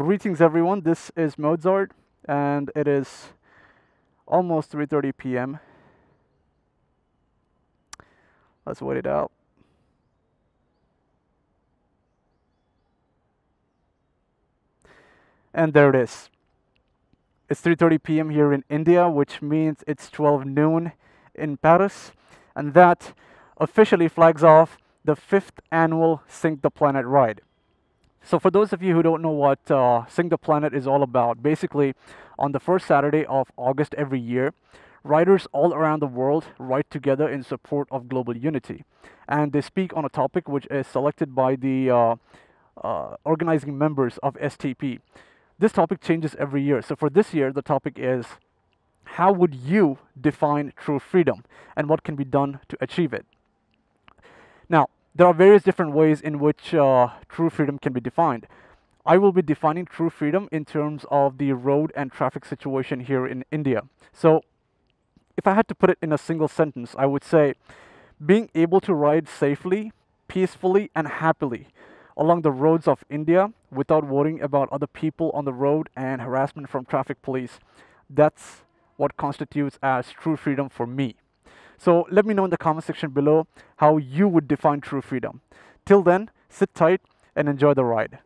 Greetings everyone, this is Mozart and it is almost 3:30 p.m. Let's wait it out. And there it is. It's 3:30 p.m. here in India, which means it's 12 noon in Paris, and that officially flags off the 5th annual Sync the Planet ride. So for those of you who don't know what Sync the Planet is all about, basically on the first Saturday of August every year, riders all around the world ride together in support of global unity. And they speak on a topic which is selected by the organizing members of STP. This topic changes every year. So for this year, the topic is, how would you define true freedom and what can be done to achieve it? Now, there are various different ways in which true freedom can be defined. I will be defining true freedom in terms of the road and traffic situation here in India. So if I had to put it in a single sentence, I would say being able to ride safely, peacefully, and happily along the roads of India without worrying about other people on the road and harassment from traffic police. That's what constitutes as true freedom for me. So let me know in the comment section below how you would define true freedom. Till then, sit tight and enjoy the ride.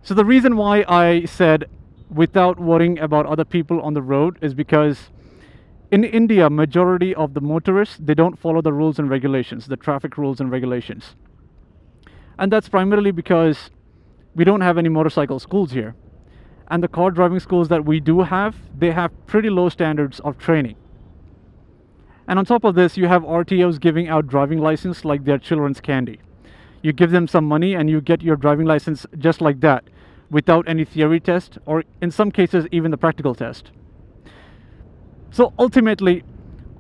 So the reason why I said without worrying about other people on the road is because in India, majority of the motorists, they don't follow the rules and regulations, the traffic rules and regulations. And that's primarily because we don't have any motorcycle schools here. And the car driving schools that we do have, they have pretty low standards of training. And on top of this, you have RTOs giving out driving license like they're children's candy. You give them some money and you get your driving license just like that, without any theory test, or in some cases, even the practical test. So ultimately,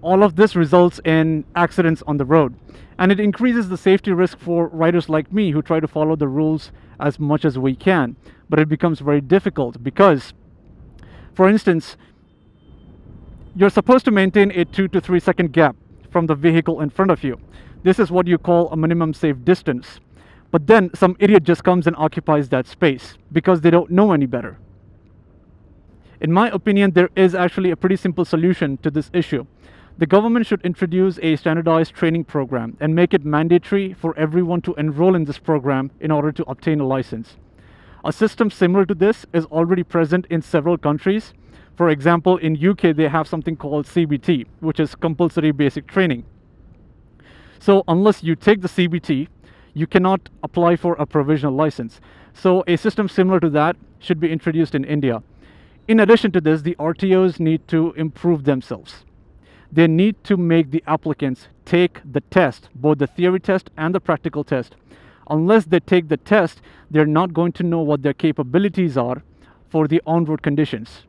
all of this results in accidents on the road. And it increases the safety risk for riders like me who try to follow the rules as much as we can. But it becomes very difficult because, for instance, you're supposed to maintain a 2 to 3 second gap from the vehicle in front of you. This is what you call a minimum safe distance. But then some idiot just comes and occupies that space because they don't know any better. In my opinion, there is actually a pretty simple solution to this issue. The government should introduce a standardized training program and make it mandatory for everyone to enroll in this program in order to obtain a license. A system similar to this is already present in several countries. For example, in UK, they have something called CBT, which is compulsory basic training. So unless you take the CBT, you cannot apply for a provisional license. So a system similar to that should be introduced in India. In addition to this, the RTOs need to improve themselves. They need to make the applicants take the test, both the theory test and the practical test. Unless they take the test, they're not going to know what their capabilities are for the on-road conditions.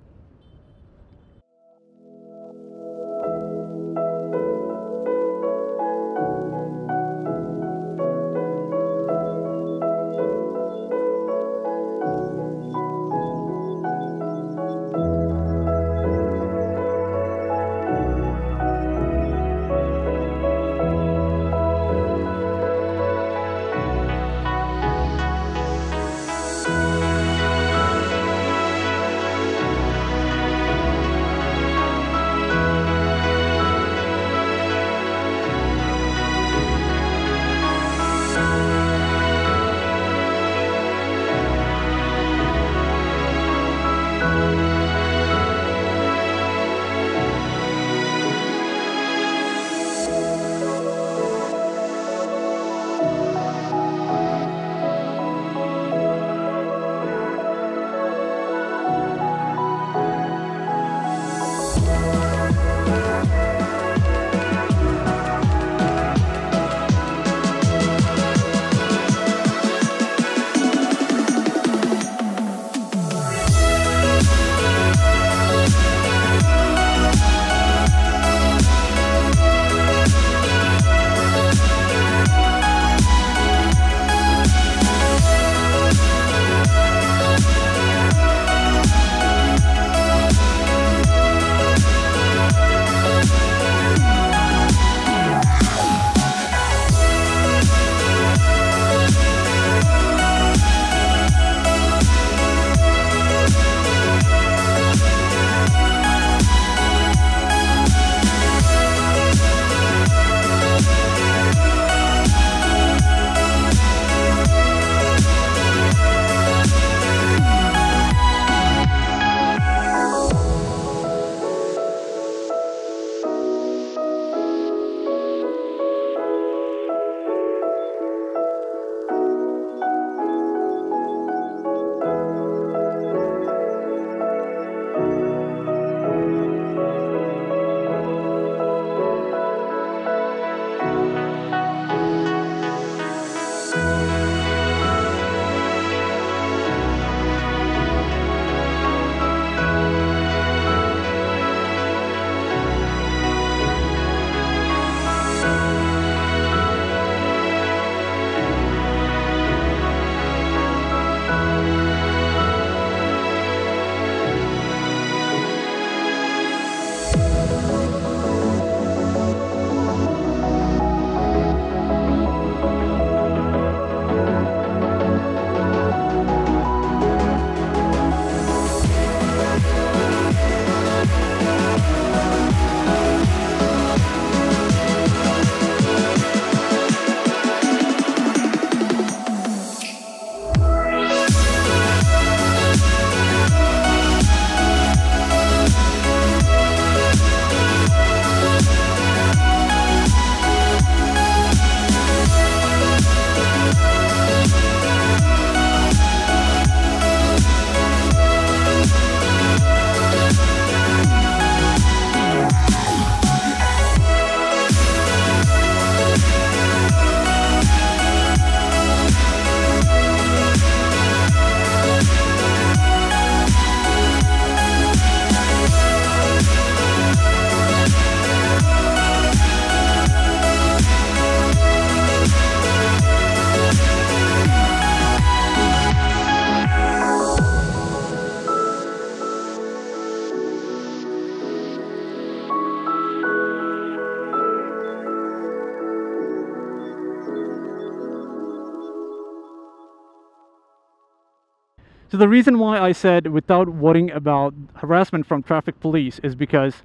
So the reason why I said without worrying about harassment from traffic police is because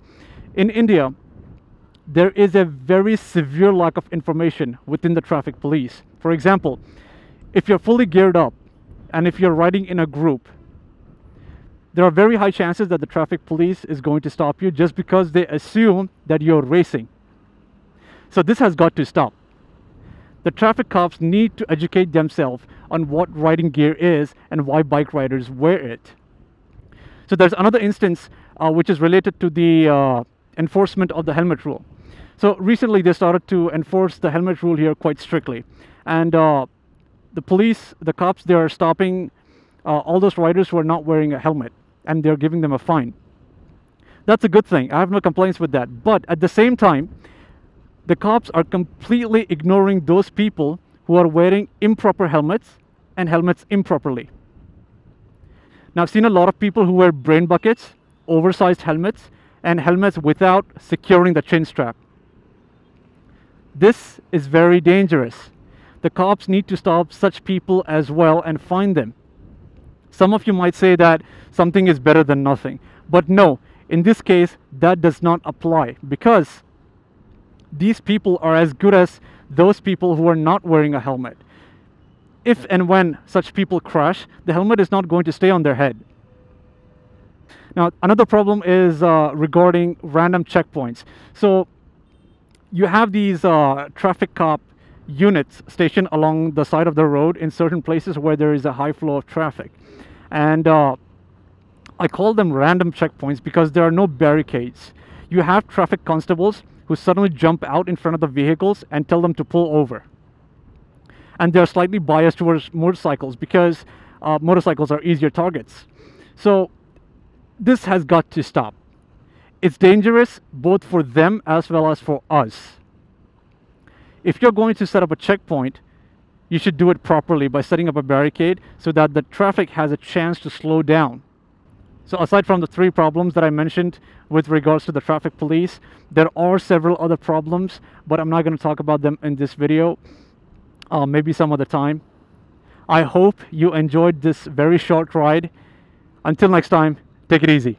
in India, there is a very severe lack of information within the traffic police. For example, if you're fully geared up and if you're riding in a group, there are very high chances that the traffic police is going to stop you just because they assume that you're racing. So this has got to stop. The traffic cops need to educate themselves on what riding gear is and why bike riders wear it. So there's another instance which is related to the enforcement of the helmet rule. So recently they started to enforce the helmet rule here quite strictly. And the police, the cops, they are stopping all those riders who are not wearing a helmet, and they're giving them a fine. That's a good thing. I have no complaints with that. But at the same time, the cops are completely ignoring those people who are wearing improper helmets and helmets improperly. Now, I've seen a lot of people who wear brain buckets, oversized helmets, and helmets without securing the chin strap. This is very dangerous. The cops need to stop such people as well and fine them. Some of you might say that something is better than nothing. But no, in this case, that does not apply, because these people are as good as those people who are not wearing a helmet. If and when such people crash, the helmet is not going to stay on their head. Now, another problem is regarding random checkpoints. So you have these traffic cop units stationed along the side of the road in certain places where there is a high flow of traffic. And I call them random checkpoints because there are no barricades. You have traffic constables who suddenly jump out in front of the vehicles and tell them to pull over. And they're slightly biased towards motorcycles because motorcycles are easier targets. So this has got to stop. It's dangerous both for them as well as for us. If you're going to set up a checkpoint, you should do it properly by setting up a barricade so that the traffic has a chance to slow down. So aside from the 3 problems that I mentioned with regards to the traffic police, there are several other problems, but I'm not going to talk about them in this video. Maybe some other time. I hope you enjoyed this very short ride. Until next time, take it easy.